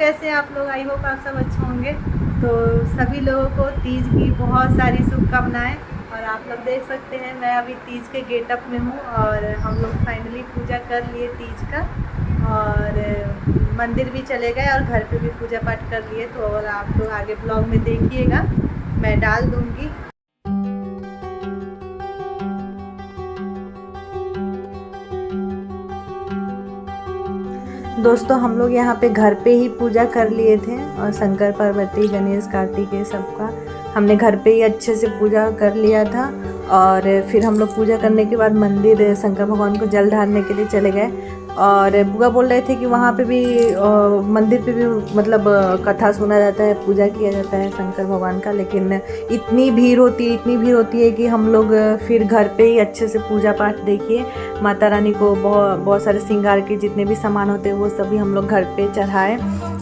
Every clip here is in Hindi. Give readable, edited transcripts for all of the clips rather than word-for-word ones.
कैसे हैं आप लोग? आई होप आप सब अच्छे होंगे। तो सभी लोगों को तीज की बहुत सारी शुभकामनाएं। और आप लोग देख सकते हैं मैं अभी तीज के गेटअप में हूँ और हम लोग फाइनली पूजा कर लिए तीज का, और मंदिर भी चले गए और घर पे भी पूजा पाठ कर लिए। तो और आप लोग आगे ब्लॉग में देखिएगा, मैं डाल दूँगी। दोस्तों हम लोग यहाँ पे घर पे ही पूजा कर लिए थे, और शंकर पार्वती गणेश कार्तिकेय सबका हमने घर पे ही अच्छे से पूजा कर लिया था। और फिर हम लोग पूजा करने के बाद मंदिर शंकर भगवान को जल ढारने के लिए चले गए। और बुआ बोल रहे थे कि वहाँ पे भी मंदिर पे भी मतलब कथा सुना जाता है, पूजा किया जाता है शंकर भगवान का, लेकिन इतनी भीड़ होती है कि हम लोग फिर घर पे ही अच्छे से पूजा पाठ देखिए माता रानी को बहुत सारे श्रृंगार के जितने भी सामान होते हैं वो सभी हम लोग घर पे चढ़ाए।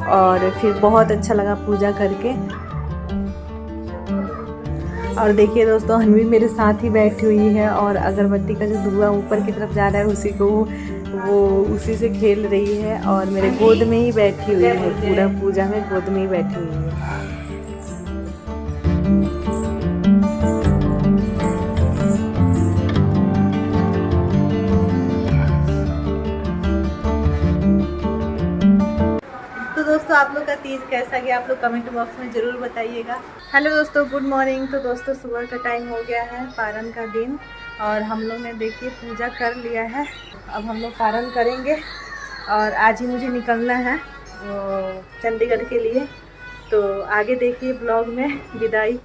और फिर बहुत अच्छा लगा पूजा करके। और देखिए दोस्तों हनवी मेरे साथ ही बैठी हुई है, और अगरबत्ती का जो धुआं ऊपर की तरफ जा रहा है उसी को वो उसी से खेल रही है, और मेरे गोद में ही बैठी हुई है, पूरा पूजा में गोद में ही बैठी हुई है। तो दोस्तों आप लोग का तीज कैसा गया, आप लोग कमेंट बॉक्स में ज़रूर बताइएगा। हेलो दोस्तों, गुड मॉर्निंग। तो दोस्तों सुबह का टाइम हो गया है, पारण का दिन, और हम लोग ने देखिए पूजा कर लिया है। अब हम लोग पारण करेंगे, और आज ही मुझे निकलना है वो चंडीगढ़ के लिए। तो आगे देखिए ब्लॉग में विदाई।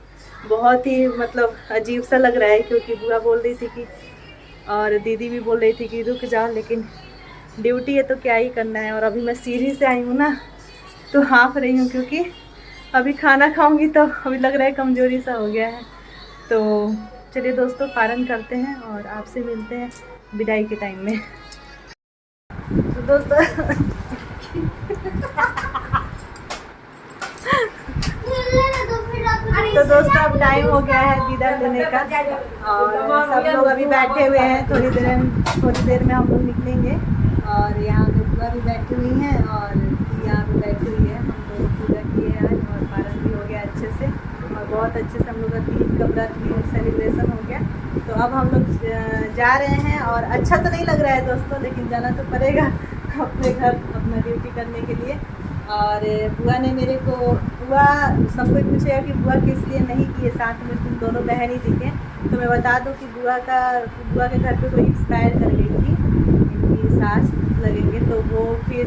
बहुत ही मतलब अजीब सा लग रहा है, क्योंकि बुआ बोल रही थी कि, और दीदी भी बोल रही थी कि रुक जाओ, लेकिन ड्यूटी है तो क्या ही करना है। और अभी मैं सीढ़ी से आई हूँ ना, तो हाँफ रही हूँ, क्योंकि अभी खाना खाऊंगी तो अभी लग रहा है कमज़ोरी सा हो गया है। तो चलिए दोस्तों पारण करते हैं और आपसे मिलते हैं विदाई के टाइम में। तो दोस्तों अब टाइम हो गया है विदा लेने का, और सब लोग अभी बैठे हुए हैं। थोड़ी देर में हम लोग निकलेंगे। और यहाँ पे बुआ भी बैठी हुई हैं, और यहाँ पे बैठी हुई है। हम लोग पूजा किए आज, और पारण भी हो गया अच्छे से, और बहुत अच्छे से हम लोग का तीज का व्रत भी सेलिब्रेशन हो गया। तो अब हम लोग जा रहे हैं, और अच्छा तो नहीं लग रहा है दोस्तों, लेकिन जाना तो पड़ेगा अपने घर अपना ड्यूटी करने के लिए। और बुआ ने मेरे को, बुआ सब कोई पूछेगा कि बुआ किस लिए नहीं किए साथ में, तुम दोनों बहन ही दिखे। तो मैं बता दूं कि बुआ के घर पे कोई एक्सपायर कर गई थी, इनकी सास लगेंगे, तो वो फिर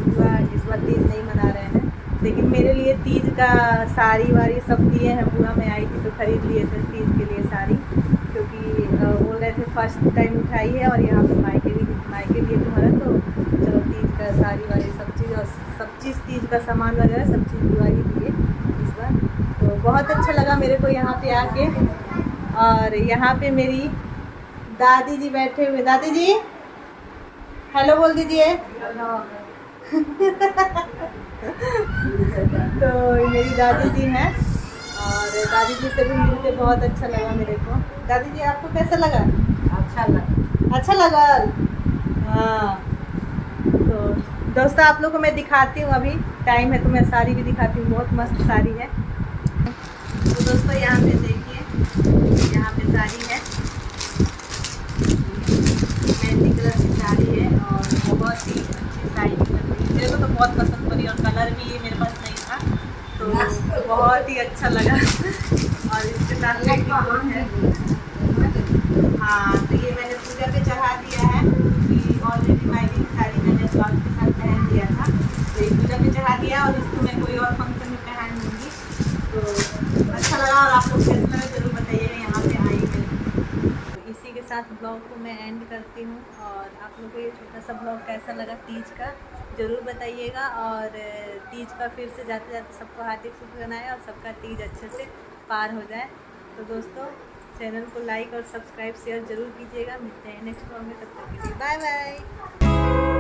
बुआ इस बार तीज नहीं मना रहे हैं। लेकिन मेरे लिए तीज का साड़ी वाड़ी सब दिए हैं बुआ। मैं आई थी तो ख़रीद लिए थे तीज के लिए साड़ी, क्योंकि बोल रहे थे फर्स्ट टाइम उठाई है, और यहाँ पे मायके लिए तुम्हारा, तो चलो तीज का साड़ी वाड़ी सब चीज़, और सब चीज़ तीज का सामान वगैरह सब चीज़ बुआ ही दिए इस बार। तो बहुत अच्छा लगा मेरे को यहाँ पे आके। और यहाँ पे मेरी दादी जी बैठे हुए। दादी जी हेलो बोल दीजिए। तो मेरी दादी जी हैं, और दादी जी से भी मिलके बहुत अच्छा लगा मेरे को। दादी जी आपको कैसा लगा? अच्छा लगा। हाँ तो दोस्तों आप लोग को मैं दिखाती हूँ, अभी टाइम है तो मैं साड़ी भी दिखाती हूँ, बहुत मस्त साड़ी है। तो दोस्तों यहाँ पे देखिए, यहाँ पे साड़ी है, मेहंदी कलर की साड़ी है, और बहुत ही अच्छी साड़ी मेरे को तो बहुत पसंद पड़ी, और कलर भी ये मेरे पास नहीं था, तो बहुत ही अच्छा लगा। और इसके साथ में है, हाँ तो ये मैंने पूजा पे चढ़ा दिया है, कि ऑलरेडी मायके की साड़ी मैंने ब्लाउज के साथ पहन दिया था, तो ये पूजा पे चढ़ा दिया, और इसको मैं कोई और फंक्शन में पहन लूँगी। तो अच्छा लगा, और आप लोग कैसा लगा जरूर बताइएगा यहाँ पे आई है। तो इसी के साथ ब्लॉग को मैं एंड करती हूँ, और आप लोग को ये छोटा सा ब्लॉग कैसा लगा तीज का ज़रूर बताइएगा। और तीज का फिर से जाते जाते सबको हार्दिक शुभकामनाएं, और सबका तीज अच्छे से पार हो जाए। तो दोस्तों चैनल को लाइक और सब्सक्राइब शेयर ज़रूर कीजिएगा। मिलते हैं नेक्स्ट ब्लॉग में, तब तक के लिए बाय बाय।